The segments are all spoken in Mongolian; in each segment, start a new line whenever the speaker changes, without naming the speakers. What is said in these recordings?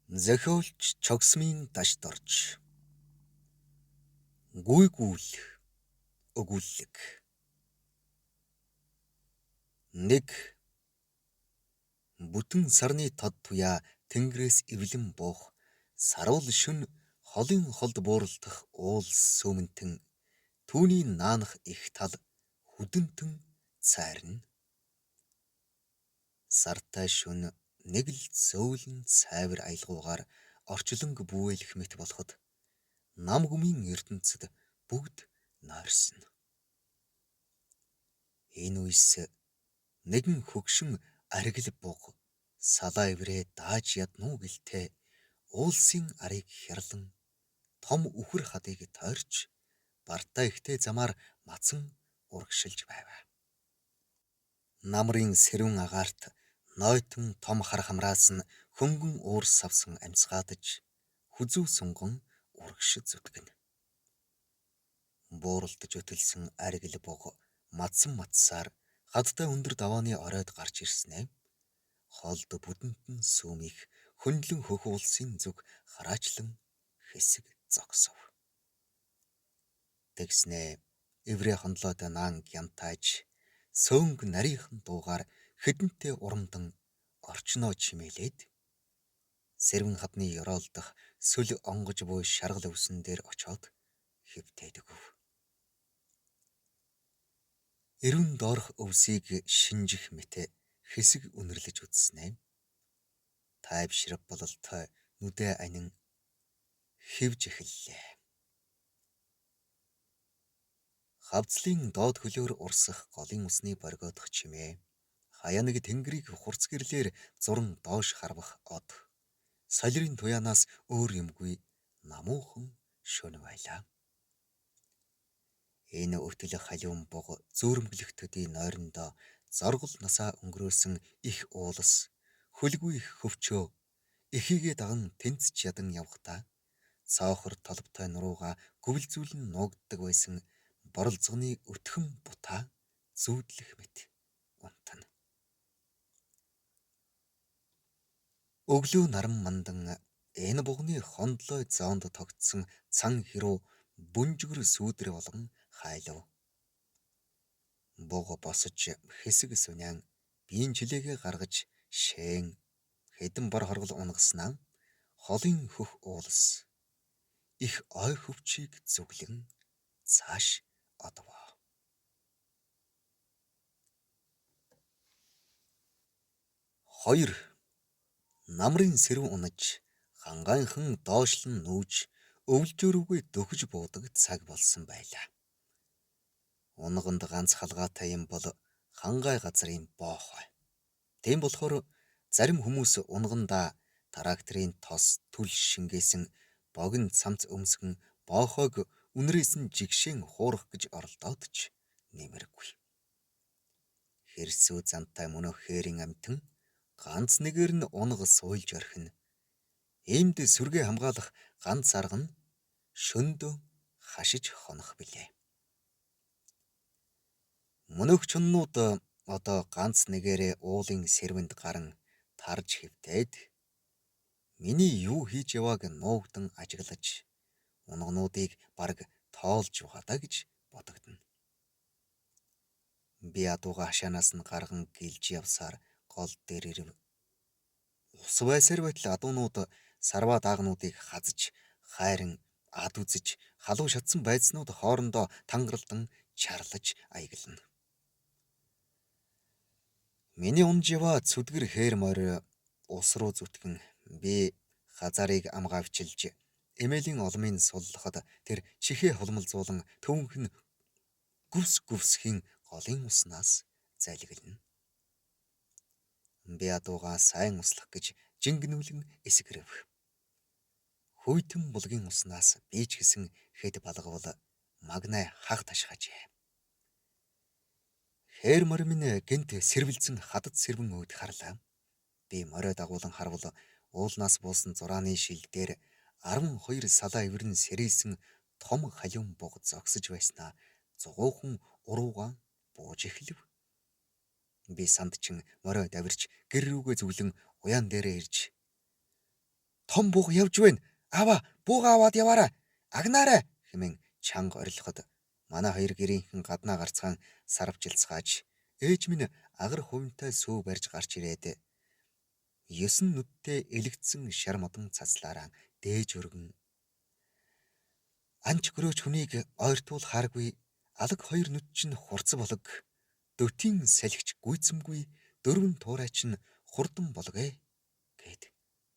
Зохиолч чогсмын дашд орж гүйгүүл өгүүлэг нэг бүтэн сарны тод туяа тэнгэрээс эвлэн буух сарвал шөнө холын холд бууралдах уулс сүмэнтэн түүний наанах их тал хүдэнтэн цайрна сартай шөнө нэг л зөөлөн цайвар аялгуугаар орчлонг бүүэлэх мэт болоход нам гүмийн ертөнцид бүгд нойрсон. Энэ үес нэгэн хөгшин аргил буг салаа иврээ дааж яднуу гэлтэй уулсын арыг хярлан том үхэр хадыг тойрч бартаа ихтэй замаар мацан урагшилж байв. Намрын сэрүүн агаарт нойтон том хар хамраас нь хөнгөн уурс савсан амьсгаадаж хүзүү сунган урагшид зүтгэн. Бууралдаж өтөлсөн аргил буг мадсан матсаар хадтай өндөр давааны оройд гарч ирснээ холд бүдэнтэн сүмих хөндлөн хөх уулсын зүг хараачлан хэсэг зогсов. Тэгснээ эврээ хондлоод наан гянтааж сөөнг нарийнхан дуугаар хэдэнтэй урамдан орчноо чимээлээд сэрвэн хадны ёроолдох сүл онгож буй шаргал өвсөн дээр очоод хэвтээдэгв. Эрүүн доорх өвсийг шинжих мэт хэсэг үнэрлэж үзснээ тайвшир бололтой нүдэ анин хэвж эхэллээ. Хавцлын доод хөлөөр урсах голын усны боргоодох чимээ хаяа нэг тэнгэрийг хурц гэрлээр зуран доош харвах од солирын туяанаас өөр юмгүй намуухан шөнө байлаа. Энэ өтөлөх халиун буг зүүрэмглэх төдий нойрондоо зоргол насаа өнгөрөөсөн их уулас хөлгүй их хөвчөө эхийгээ даган тэнцч ядан явхдаа цаохор толбтой нурууга гүвэлзүүлэн нуугддаг байсан боролцооны өтгөн бутаа зүүдлэх мэт унтана. Өглөө наран мандан энэ бугны хондлой зоонд тогтсон цан хэрүү бүнжгэр сүүдэр болгон хайлав. Буг босож хэсэг сүняан биеийн жилээгээ гаргаж шээн хэдэн бор хоргол унгаснаа холын хөх уулс их ой хөвчийг зүглэн цааш одвоо. Хоёр намрын сэрв унаж хангайхан доошлон нүүж өвлжөөрүүгээ дөхөж буудаг цаг болсон байлаа. Унганд ганц халгаатай юм бол хангай газрын боохой. Тийм болохоор зарим хүмүүс унгандаа тракторын тос түл шингээсэн богино цамц өмсгөн боохойг үнрээс нь жигшээн хуурах гэж оролдоод ч нэмэргүй. Хэрсүү зантай мөнөх хээрийн амтан ганц нэгээр нь унга суйлж орхино. Иймд сүргээ хамгаалах ганц арга нь шөндөө хашиж хонох билээ. Мөнөх чоннууд одоо ганц нэгээрээ уулын сэрвэнд гарan тарж хэвтээд миний юу хийж явааг нуугдан ажиглаж унгнуудыг бараг тоолж угаадаа гэж бодогдно. Би адууга хашаанаас нь гарган гэлж явсаар гол дээр ирэв. Ус байсаар байтал адуунууд сарваа даагнуудыг хазж хайран ад үзэж халуун шатсан байцнууд хоорондоо тангаралдан чарлаж аяглана. Миний унж яваа цүдгэр хээр морь ус руу зүтгэн би хазаарыг амгаавчилж эмээлийн олмын суллахад тэр чихээ хулмалзуулан төвөнх нь гүвс гүвсхийн голын уснаас залгилна. Би адуугаа сайн услах гэж жингнүүлэн эсгэрэв. Хүйтэн булгийн уснаас би ч гэсэн хэд балгавал магнай хаг ташгаажээ. Хээр морь минь гэнт сэрвэлзэн хадад сэрвэн өөд харлаа. Би морио дагуулan харвал уулнаас буусан зурааны шил дээр 12 салаа ивэрн сэрээсэн том халиун буг зогсож байснаа зугуухан уруугаан бууж эхлэв. Би санд чин морио давирч гэр рүүгээ зүглэн уяан дээрээ ирж Том бууга явж байна. Аваа, бууга аваад яваарай. Агнаарай хэмээн чанга орилоход манай хоёр гэрийнхэн гаднаа гарцгаан сарвжилцгааж ээж минь агар хувинтай сүү барьж гарч ирээд 9 нүдтэй элэгдсэн шар модон цацлаараа дээж өргөн анч гөрөөч хүнийг ойртуулахааргүй алаг хоёр нүд чинь хурц болог дөтийн салхич гүйцэмгүй дөрвөн туурай чинь хурдан болгоё гэд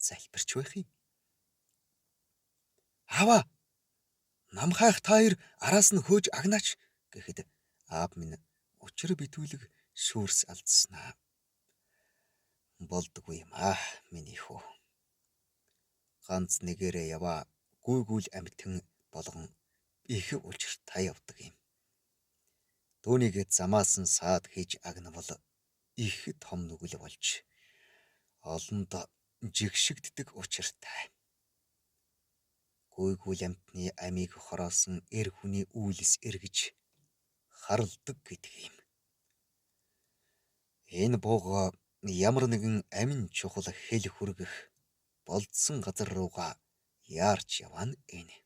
залбирч байх юм. Аваа намхайх та хоёр араас нь хөөж агнаач гэхэд аав минь учир битүүлэг шүүрс алдснаа. Болдгүй юм миний хүү. Ганц нэгээрээ яваа гүйгүүл амтэн болгон их учиртай явдаг юм. Түүнийг замаас нь саад хийж агнавал их том нүгэл болж олонд жигшигддэг учиртай. Гүйгүүл амтны амийг хороосон эр хүний үйлс эргэж харалдаг гэдэг юм. Энэ бууга ямар нэгэн амин чухал хэл хүргэх болдсон газар руугаа яарч явна энэ.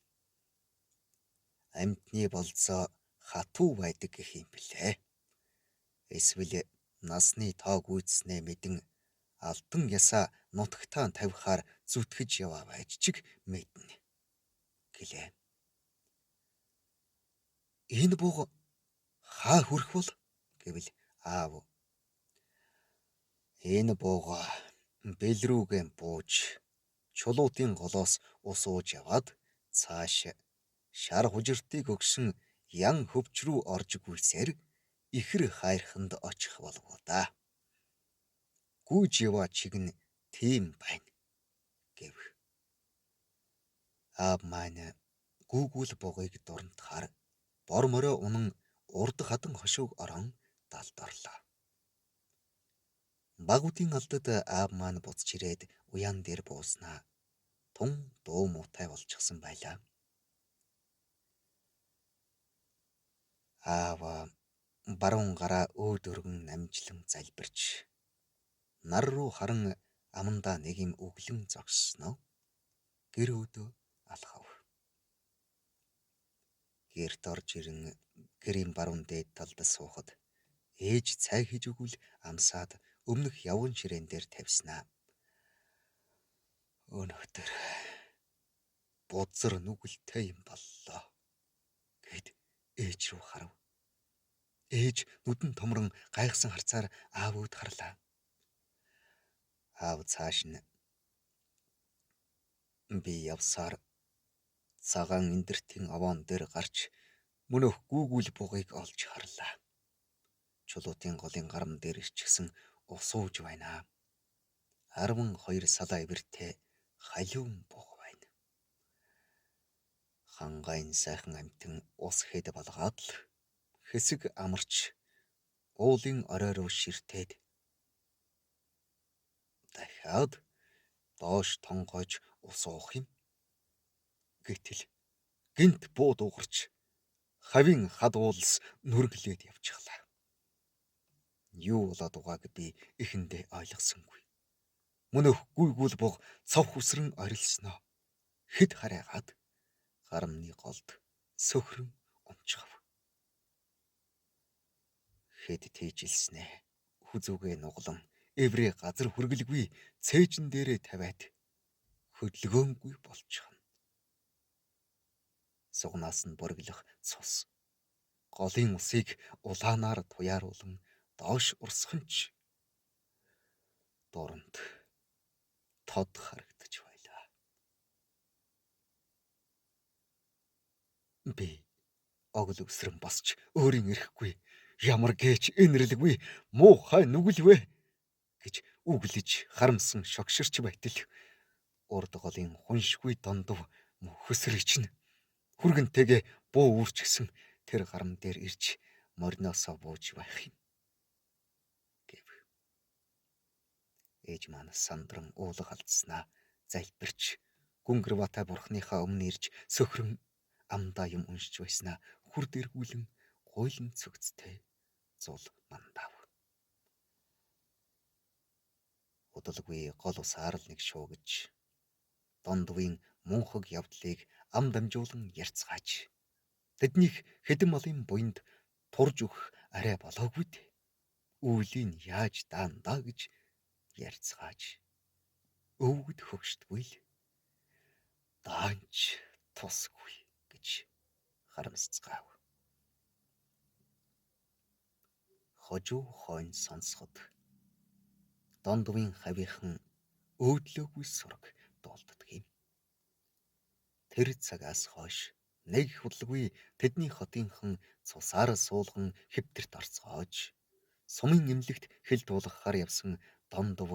Амтны болцоо хатуу байдаг гэх юм блэ. Эсвэл насны тоо гүйцснээ мэдэн алтан ясаа нутагтаа тавихаар зүтгэж яваа байж чиг мэднэ гэлээ. Энэ бууга хаа хүрэх бол гэвэл аав. Энэ бууга бэлрүүгэн бууж чулуутын голоос ус ууж яваад цааш шар хужиртыг өгсөн ян хөвч рүү орж гүйсээр ихэр хайрханд очих болов да. Гүйж яваа чиг нь тийм байна гэв. Аав маань гүүгүүл буугыг дурнтахаар бор морио унан урд хатан хошууг орон далд орлоо. Багуудын алдад аав маань буцаж ирээд уян дээр бууснаа. Тун дуу муутай болчихсон байлаа. Аав баруун гараа өөд өргөн намжлан залбирч нар руу харан амандаа нэг юм өглөн зогссноо. Гэр өөдөө алхав. Гэрт орж ирэн гэрийн баруун дээд талд суухад ээж цай хийж өгвөл амсаад өмнөх явган ширээн дээр тавьснаа. Өнөөдөр бузар нүгэлтэй юм боллоо гэд ээж рүү харав. Ээж нүдэн томрон гайхсан харцаар аавууд харлаа. Аав цааш нь би явсаар цагаан эндэртийн овоон дээр гарч мөнөх гүүгүүл буугыг олж харлаа. Чулуутын голын гарам дээр ирчихсэн ус ууж байна. 12 салаа ивэртэй халиун бууг байна. Хангайн сайхан амтэн ус хэд болгоод л хэсэг амарч уулын орой руу ширтээд дахиад доош тонгойж ус уух юм. Гэтэл гинт буу дуугарч хавийн хад уулс нүргэлээд явчихлаа. Юу болоод байгааг би эхэндээ ойлгосонгүй. Мөнөх гүйгүүл бууг цов хүсрэн орилсноо. Хэд хараагаад гарамны голд сөхрөн умчгав. Хэд тийжилснэ. Хүзүүгээ нуглан эврээ газар хүргэлгүй цээжин дээрээ тавиад хөдөлгөөнгүй болчихно. Сугнаас нь бориглох цус. Голын усыг улаанаар туяаруулан доош урсханч дуранд тод харагдаж байлаа. Би огл өсрөн босч өөрийн ирэхгүй ямар гээч инэрлэггүй муухай нүгэлвэ гэж үглэж харамсан шогширч байтал урд голын хуншгүй дондов хөсрөгчнө хүргэнтэйгээ буу үрчгсэн тэр гарам дээр ирж мориноосоо бууж байх юм гэв. Ээж маань сандран уулга алдснаа залбирч гүнгэрватай бурхныхаа өмнө ирж сөхрөн амдаа юм уншиж байснаа хүр дэргүүлэн гуйлан цөгцтэй зул мандав. Удалгүй гол усаар л нэг шуугиж Дондвын мунхаг явдлыг ам дамжуулан ярьцгааж. Тэднийх хэдэн малын буйнд турж өгөх арай болоогүй дээ. Өвлийн яаж даандаа гэж ярьцгааж. Өвгөд хөгшдгүй л даанч тусгүй гэж харамсцгаав. Хожуу хойно сонсоход Дондвын хавийнхан өөдлөөгүй сураг дуулддаг юм. Тэр цагаас хойш нэг хөдөлгүй тэдний хотынхан цусаар суулган хэвтэрт орцгоож, сумын эмнэлэгт хэл дуулгахаар явсан Дондв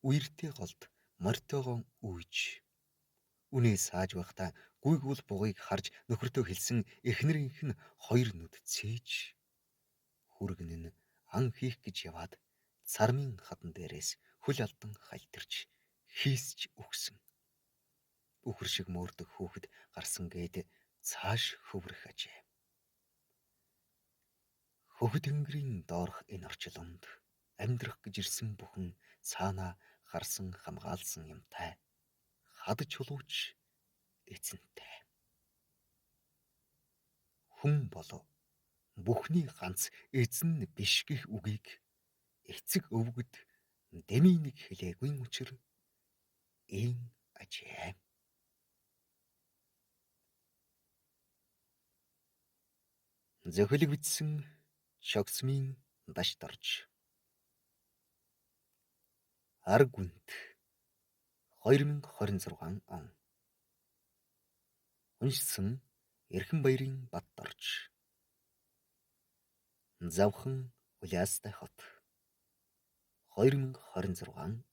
үертэй голд морьтойгоо үйж. Үнээ сааж байхдаа гүйгүүл бугыг харж нөхөртөө хэлсэн эхнэрийнх нь хоёр нүд цээж. Хүргэн нь ан хийх гэж яваад цармын хадан дээрээс хөл алдан хальтэрч хийсч өгсөн. Үхэр шиг мөөрдөх хүүхэд гарсан гээд цааш хөврөх ажээ. Хөхөд тэнгэрийн доорх энэ орчлонд амьдрах гэж ирсэн бүхэн цаанаа харсан хамгаалсан юмтай хад чулууч эзэнтэй. Хүн болов бүхний ганц эзэн биш гэх үгийг эцэг өвгөд дэмий нэг хэлээгүй учир ийм ажээ. Зохилог бичсэн Шогсмын дашд орж. Арга гүнт 2026 он. Уншсан Эрхэнбаярын Батторж. Завхан Улаастай хот 2026